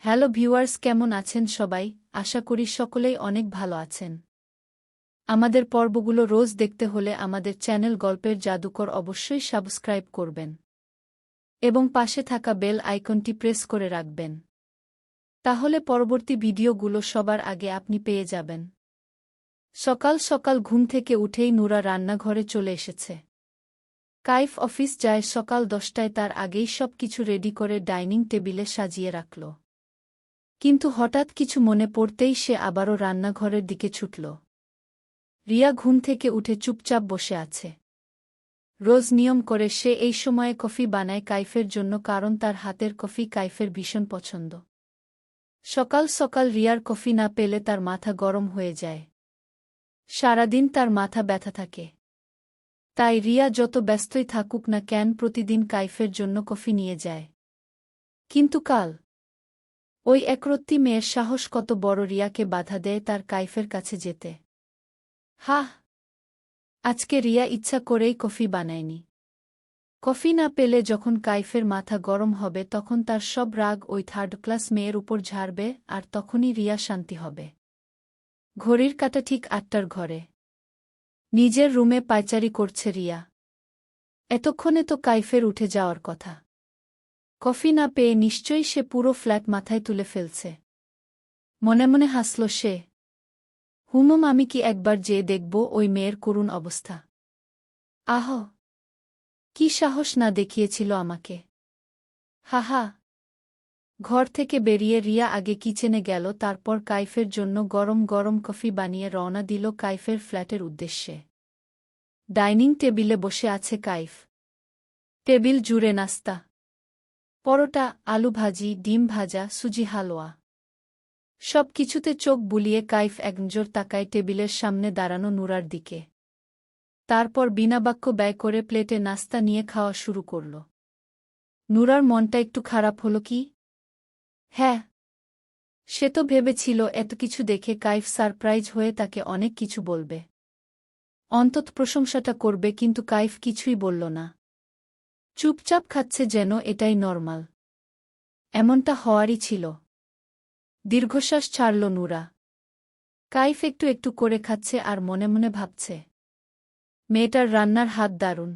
Hello viewers, কেমন আছেন সবাই? আশা করি সকলেই অনেক ভালো আছেন। আমাদের পর্বগুলো রোজ দেখতে হলে আমাদের চ্যানেল গল্পের জাদুকর অবশ্যই সাবস্ক্রাইব করবেন এবং পাশে থাকা বেল আইকনটি প্রেস করে রাখবেন। তাহলে পরবর্তী ভিডিওগুলো সবার আগে আপনি পেয়ে যাবেন। সকাল সকাল ঘুম থেকে উঠেই নুরা রান্নাঘরে চলে এসেছে। কাইফ অফিস যায় সকাল 10টায়, তার আগেই সব কিছু রেডি করে ডাইনিং টেবিলে সাজিয়ে রাখল। কিন্তু হঠাৎ কিছু মনে পড়তেই সে আবারও রান্নাঘরের দিকে ছুটল। রিয়া ঘুম থেকে উঠে চুপচাপ বসে আছে। রোজ নিয়ম করে সে এই সময়ে কফি বানায় কাইফের জন্য, কারণ তার হাতের কফি কাইফের ভীষণ পছন্দ। সকাল সকাল রিয়ার কফি না পেলে তার মাথা গরম হয়ে যায়। সারাদিন তার মাথা ব্যথা থাকে। তাই রিয়া যত ব্যস্তই থাকুক না কেন প্রতিদিন কাইফের জন্য কফি নিয়ে যায়। কিন্তু কাল ওই একরত্তি মেয়ের সাহস কত বড় রিয়াকে বাধা দেয় তার কাইফের কাছে যেতে। আজকে রিয়া ইচ্ছা করেই কফি বানায়নি। কফি না পেলে যখন কাইফের মাথা গরম হবে তখন তার সব রাগ ওই থার্ড ক্লাস মেয়ের উপর ঝাড়বে, আর তখনই রিয়া শান্তি হবে। ঘড়ির কাঁটা ঠিক 8টার ঘরে। নিজের রুমে পায়চারি করছে রিয়া। এতক্ষণে তো কাইফের উঠে যাওয়ার কথা। কফি না পেয়ে নিশ্চয়ই সে পুরো ফ্ল্যাট মাথায় তুলে ফেলছে। মনে মনে হাসল সে। আমি কি একবার যেয়ে দেখব ওই মেয়ের করুণ অবস্থা। আহ, কি সাহস না দেখিয়েছিল আমাকে। হা। ঘর থেকে বেরিয়ে রিয়া আগে কিচেনে গেল, তারপর কাইফের জন্য গরম গরম কফি বানিয়ে রওনা দিল কাইফের ফ্ল্যাটের উদ্দেশ্যে। ডাইনিং টেবিলে বসে আছে কাইফ। টেবিল জুড়ে নাস্তা, পরোটা, আলু ভাজি, ডিম ভাজা, সুজি হালুয়া। সব কিছুতে চোখ বুলিয়ে কাইফ একনজর তাকায় টেবিলের সামনে দাঁড়ানো নুরার দিকে। তারপর বিনা বাক্য ব্যয় করে প্লেটে নাস্তা নিয়ে খাওয়া শুরু করল। নুরার মনটা একটু খারাপ হলো কি? হ্যাঁ, সে তো ভেবেছিল এত কিছু দেখে কাইফ সারপ্রাইজ হয়ে তাকে অনেক কিছু বলবে, অন্তত প্রশংসাটা করবে, কিন্তু কাইফ কিছুই বলল না। চুপচাপ খাচ্ছে, যেন এটাই নরমাল। এমনটা হওয়ারই ছিল। দীর্ঘশ্বাস ছাড়ল নুরা। কাইফ একটু একটু করে খাচ্ছে আর মনে মনে ভাবছে, মেয়েটার রান্নার হাত দারুণ।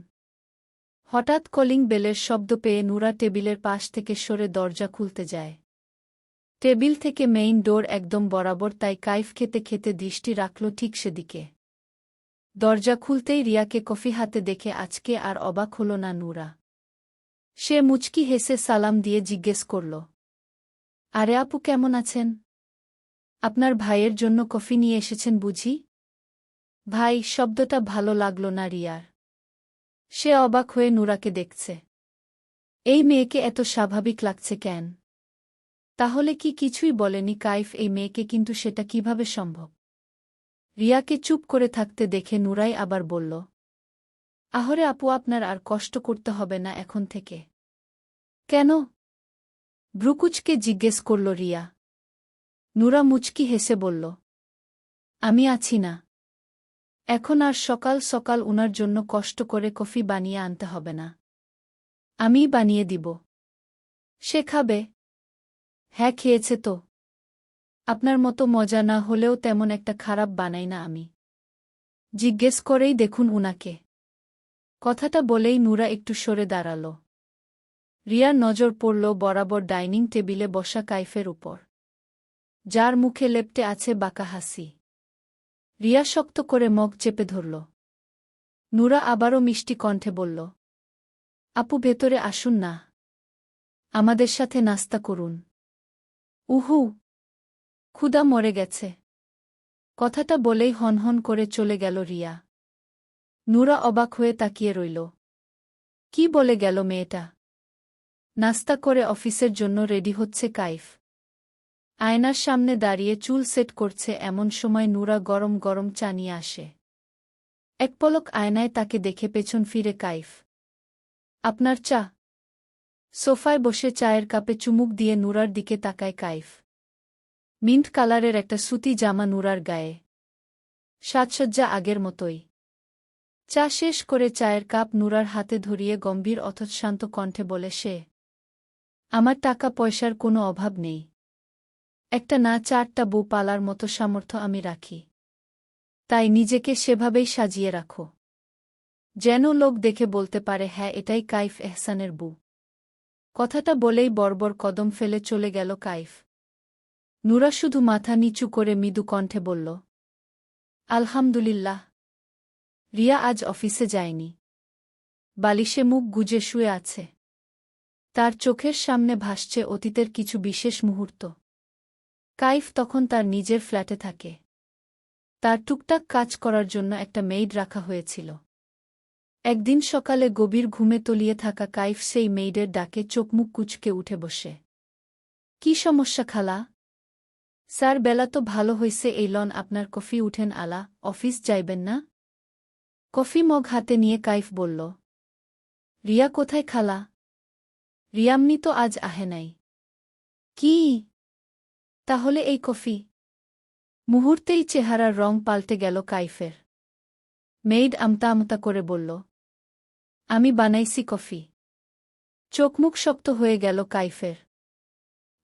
হঠাৎ কলিং বেলের শব্দ পেয়ে নুরা টেবিলের পাশ থেকে সরে দরজা খুলতে যায়। টেবিল থেকে মেইন ডোর একদম বরাবর, তাই কাইফ খেতে খেতে দৃষ্টি রাখল ঠিক সেদিকে। দরজা খুলতেই রিয়াকে কফি হাতে দেখে আজকে আর অবাক হল না নুরা। সে মুচকি হেসে সালাম দিয়ে জিজ্ঞেস করল, আরে আপু, কেমন আছেন? আপনার ভাইয়ের জন্য কফি নিয়ে এসেছেন বুঝি? ভাই শব্দটা ভালো লাগল না রিয়ার। সে অবাক হয়ে নুরাকে দেখছে। এই মেয়েকে এত স্বাভাবিক লাগছে কেন? তাহলে কি কিছুই বলেনি কাইফ এই মেয়েকে? কিন্তু সেটা কিভাবে সম্ভব? রিয়াকে চুপ করে থাকতে দেখে নুরাই আবার বলল, আহরে আপু, আপনার আর কষ্ট করতে হবে না এখন থেকে। কেন? ভ্রুকুচকে জিজ্ঞেস করল রিয়া। নুরা মুচকি হেসে বলল, আমি আছি না। এখন আর সকাল সকাল উনার জন্য কষ্ট করে কফি বানিয়ে আনতে হবে না। আমিই বানিয়ে দিব। সে খাবে? হ্যাঁ, খেয়েছে তো। আপনার মতো মজা না হলেও তেমন একটা খারাপ বানাই না আমি। জিজ্ঞেস করেই দেখুন উনাকে। কথাটা বলেই নুরা একটু সরে দাঁড়াল। রিয়ার নজর পড়ল বরাবর ডাইনিং টেবিলে বসা কাইফের উপর, যার মুখে লেপ্টে আছে বাঁকা হাসি। রিয়া শক্ত করে মুখ চেপে ধরল। নুরা আবারও মিষ্টি কণ্ঠে বলল, আপু, ভেতরে আসুন না। আমাদের সাথে নাস্তা করুন। উহু, ক্ষুধা মরে গেছে। কথাটা বলেই হনহন করে চলে গেল রিয়া। নুরা অবাক হয়ে তাকিয়ে রইল। কি বলে গেল মেয়েটা? নাস্তা করে অফিসের জন্য রেডি হচ্ছে কাইফ। আয়নার সামনে দাঁড়িয়ে চুল সেট করছে, এমন সময় নুরা গরম গরম চা নিয়ে আসে। এক পলক আয়নায় তাকে দেখে পেছন ফিরে কাইফ। আপনার চা? সোফায় বসে চায়ের কাপে চুমুক দিয়ে নুরার দিকে তাকায় কাইফ। মিন্ট কালারের একটা সুতি জামা নুরার গায়ে। সাজসজ্জা আগের মতোই। চা শেষ করে চায়ের কাপ নুরার হাতে ধরিয়ে গম্ভীর অথচ শান্ত কণ্ঠে বলে সে, আমার টাকা পয়সার কোনো অভাব নেই। একটা না 4টা বউ পালার মতো সামর্থ্য আমি রাখি। তাই নিজেকে সেভাবেই সাজিয়ে রাখো, যেন লোক দেখে বলতে পারে হ্যাঁ এটাই কাইফ এহসানের বউ। কথাটা বলেই বর্বর কদম ফেলে চলে গেল কাইফ। নুরা শুধু মাথা নিচু করে মৃদু কণ্ঠে বলল, আলহামদুলিল্লাহ। রিয়া আজ অফিসে যায়নি। বালিশে মুখ গুজে শুয়ে আছে। তার চোখের সামনে ভাসছে অতীতের কিছু বিশেষ মুহূর্ত। কাইফ তখন তার নিজের ফ্ল্যাটে থাকে। তার টুকটাক কাজ করার জন্য একটা মেইড রাখা হয়েছিল। একদিন সকালে গভীর ঘুমে তলিয়ে থাকা কাইফ সেই মেইডের ডাকে চোখমুখ কুঁচকে উঠে বসে। কি সমস্যা খালা? স্যার বেলা তো ভালো হইছে, এই লন আপনার কফি উঠেন আলা, অফিস যাইবেন না? কফি মগ হাতে নিয়ে কাইফ বলল। রিয়া কোথায় খালা? রিয়ামনি তো আজ আহে নাই। কি? তাহলে এই কফি? মুহূর্তেই চেহারার রং পাল্টে গেল কাইফের। মেইড আমতা আমতা করে বলল, আমি বানাইছি কফি। চোখমুখ শক্ত হয়ে গেল কাইফের।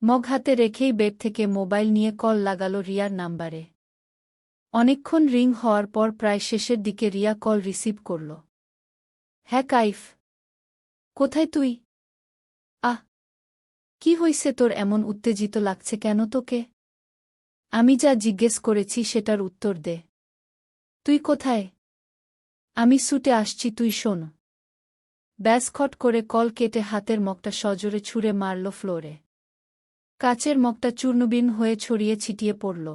মগ হাতে রেখেই বেড থেকে মোবাইল নিয়ে কল লাগাল রিয়ার নাম্বারে। অনেকক্ষণ রিং হওয়ার পর প্রায় শেষের দিকে রিয়া কল রিসিভ করল। হ্যাঁ কাইফ। কোথায় তুই? আহ, কি হইছে তোর, এমন উত্তেজিত লাগছে কেন তোকে? আমি যা জিজ্ঞেস করেছি সেটার উত্তর দে। তুই কোথায়? আমি ছুটে আসছি, তুই শোন। ব্যাস খট করে কল কেটে হাতের মগটা সজোরে ছুঁড়ে মারল ফ্লোরে। কাচের মগটা চূর্ণবিন হয়ে ছড়িয়ে ছিটিয়ে পড়ল।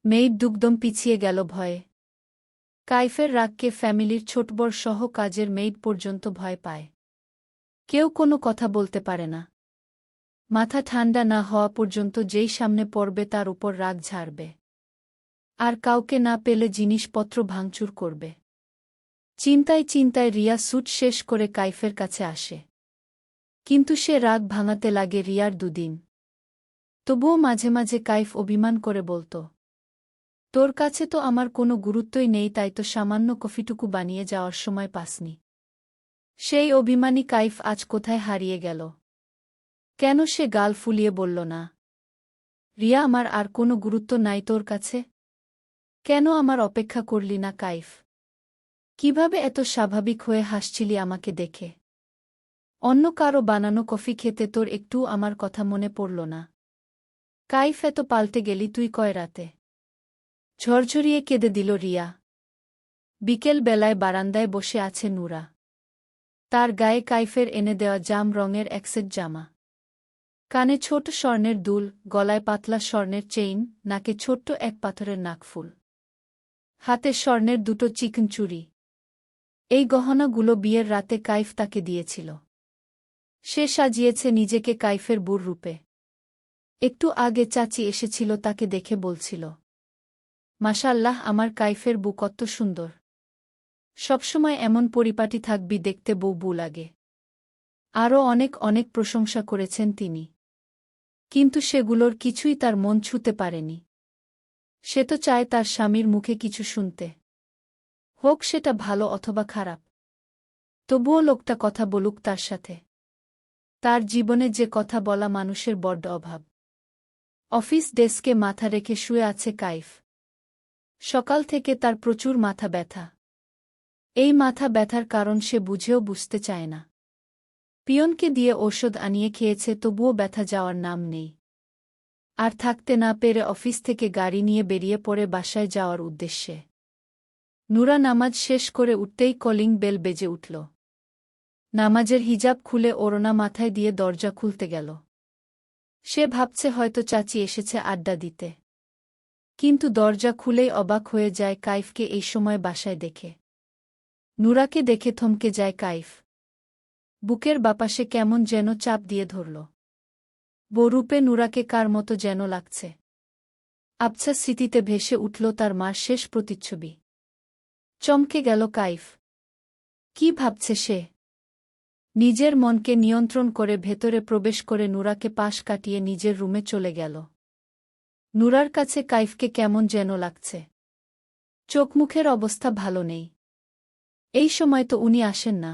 মেইড দুগদম পিছিয়ে গেল ভয়ে। কাইফের রাগকে ফ্যামিলির ছোটবড় সহ কাজের মেইড পর্যন্ত ভয় পায়। কেউ কোনো কথা বলতে পারে না। মাথা ঠান্ডা না হওয়া পর্যন্ত যেই সামনে পড়বে তার উপর রাগ ঝাড়বে। আর কাউকে না পেলে জিনিসপত্র ভাঙচুর করবে। চিন্তায় চিন্তায় রিয়া স্যুট শেষ করে কাইফের কাছে আসে। কিন্তু সে রাগ ভাঙাতে লাগে রিয়ার দুদিন। তবুও মাঝে মাঝে কাইফ অভিমান করে বলত, তোর কাছে তো আমার কোনো গুরুত্বই নেই, তাই তো সামান্য কফিটুকু বানিয়ে যাওয়ার সময় পাসনি। সেই অভিমানী কাইফ আজ কোথায় হারিয়ে গেল? কেন সে গাল ফুলিয়ে বলল না, রিয়া আমার আর কোনো গুরুত্ব নাই তোর কাছে? কেন আমার অপেক্ষা করলি না কাইফ? কিভাবে এত স্বাভাবিক হয়ে হাসছিলি আমাকে দেখে? অন্য কারো বানানো কফি খেতে তোর একটু আমার কথা মনে পড়ল না? কাইফ এত পাল্টে গেলি তুই কয় রাতে? ঝরঝরিয়ে কেঁদে দিল রিয়া। বিকেল বেলায় বারান্দায় বসে আছে নুরা। তার গায়ে কাইফের এনে দেওয়া জাম রঙের একসেট জামা। কানে ছোট স্বর্ণের দুল, গলায় পাতলা স্বর্ণের চেইন, নাকে ছোট্ট এক পাথরের নাকফুল। হাতে স্বর্ণের দুটো চিকন চুড়ি। এই গহনাগুলো বিয়ের রাতে কাইফ তাকে দিয়েছিল। সে সাজিয়েছে নিজেকে কাইফের বুড় রূপে। একটু আগে চাচি এসেছিল, তাকে দেখে বলছিল, মাশাআল্লাহ আমার কাইফের বউ কত সুন্দর। সবসময় এমন পরিপাটি থাকবি, দেখতে বউ বউ লাগে। আরও অনেক অনেক প্রশংসা করেছেন তিনি। কিন্তু সেগুলোর কিছুই তার মন ছুঁতে পারেনি। সে তো চায় তার স্বামীর মুখে কিছু শুনতে, হোক সেটা ভালো অথবা খারাপ। তবুও লোকটা কথা বলুক তার সাথে। তার জীবনে যে কথা বলা মানুষের বড্ড অভাব। অফিস ডেস্কে মাথা রেখে শুয়ে আছে কাইফ। সকাল থেকে তার প্রচুর মাথা ব্যথা। এই মাথা ব্যথার কারণ সে বুঝেও বুঝতে চায় না। পিয়নকে দিয়ে ঔষধ আনিয়ে খেয়েছে, তবুও ব্যথা যাওয়ার নাম নেই। আর থাকতে না পেরে অফিস থেকে গাড়ি নিয়ে বেরিয়ে পড়ে বাসায় যাওয়ার উদ্দেশ্যে। নুরা নামাজ শেষ করে উঠতেই কলিং বেল বেজে উঠল। নামাজের হিজাব খুলে ওড়না মাথায় দিয়ে দরজা খুলতে গেল। সে ভাবছে হয়তো চাচি এসেছে আড্ডা দিতে। কিন্তু দরজা খুলেই অবাক হয়ে যায় কাইফকে এই সময় বাসায় দেখে। নুরাকে দেখে থমকে যায় কাইফ। বুকের বাপাশে কেমন যেন চাপ দিয়ে ধরল। বরূপে নুরাকে কার মতো যেন লাগছে। আবছা স্মৃতিতে ভেসে উঠল তার মার শেষ প্রতিচ্ছবি। চমকে গেল কাইফ। কি ভাবছে সে? নিজের মনকে নিয়ন্ত্রণ করে ভেতরে প্রবেশ করে নুরাকে পাশ কাটিয়ে নিজের রুমে চলে গেল। নুরার কাছে কাইফকে কেমন যেন লাগছে। চোখমুখের অবস্থা ভালো নেই। এই সময় তো উনি আসেন না।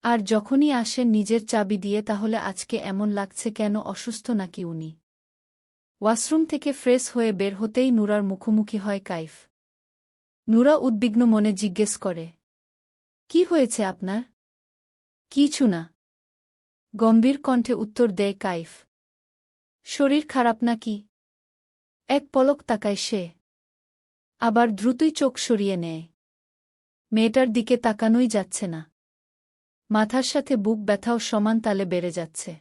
আর যখনই আসেন নিজের চাবি দিয়ে, তাহলে আজকে এমন লাগছে কেন, অসুস্থ নাকি উনি? ওয়াশরুম থেকে ফ্রেশ হয়ে বের হতেই নুরার মুখোমুখি হয় কাইফ। নুরা উদ্বিগ্ন মনে জিজ্ঞেস করে, কি হয়েছে আপনার? কিছু না, গম্ভীর কণ্ঠে উত্তর দেয় কাইফ। শরীর খারাপ নাকি? এক পলক তাকায় সে, আবার দ্রুতই চোখ সরিয়ে নেয়। মেয়েটার দিকে তাকানোই যাচ্ছে না। মাথার সাথে বুক ব্যথাও সমান তালে বেড়ে যাচ্ছে।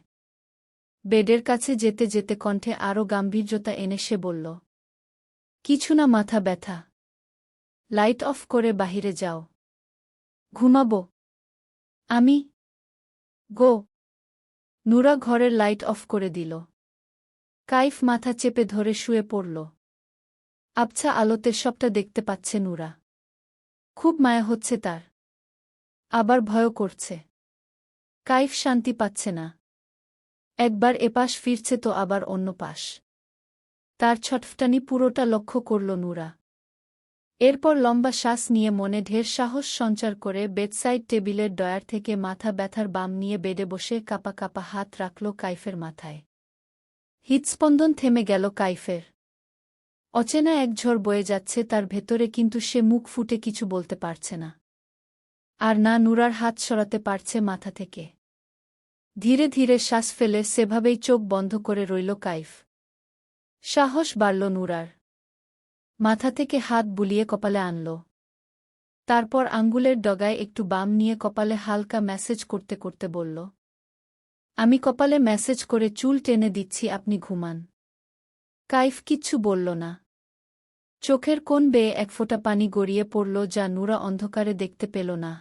বেডের কাছে যেতে যেতে কণ্ঠে আরও গাম্ভীর্যতা এনে সে বলল, কিছু না, মাথা ব্যথা। লাইট অফ করে বাহিরে যাও। ঘুমাবো আমি। গো। নুরা ঘরের লাইট অফ করে দিল। কাইফ মাথা চেপে ধরে শুয়ে পড়ল। আবছা আলোতে সবটা দেখতে পাচ্ছে নুরা। খুব মায়া হচ্ছে তার, আবার ভয়ও করছে। কাইফ শান্তি পাচ্ছে না। একবার এপাশ ফিরছে তো আবার অন্য পাশ। তার ছটফটানি পুরোটা লক্ষ্য করল নুরা। এরপর লম্বা শ্বাস নিয়ে মনে ঢের সাহস সঞ্চার করে বেডসাইড টেবিলের ডয়ার থেকে মাথা ব্যথার বাম নিয়ে বেডে বসে কাপা কাপা হাত রাখল কাইফের মাথায়। হৃৎস্পন্দন থেমে গেল কাইফের। অচেনা এক ঝড় বয়ে যাচ্ছে তার ভেতরে, কিন্তু সে মুখ ফুটে কিছু বলতে পারছে না। আর না নুরার হাত সরাতে পারছে মাথা থেকে। ধীরে ধীরে শ্বাস ফেলে সেভাবেই চোখ বন্ধ করে রইল কাইফ। সাহস বাড়ল নুরার। মাথা থেকে হাত বুলিয়ে কপালে আনল। তারপর আঙ্গুলের ডগায় একটু বাম নিয়ে কপালে হালকা ম্যাসেজ করতে করতে বলল, আমি কপালে ম্যাসেজ করে চুল টেনে দিচ্ছি, আপনি ঘুমান। কাইফ কিচ্ছু বলল না। চোখের কোণ বেয়ে এক ফোঁটা পানি গড়িয়ে পড়ল, যা নুরা অন্ধকারে দেখতে পেল না।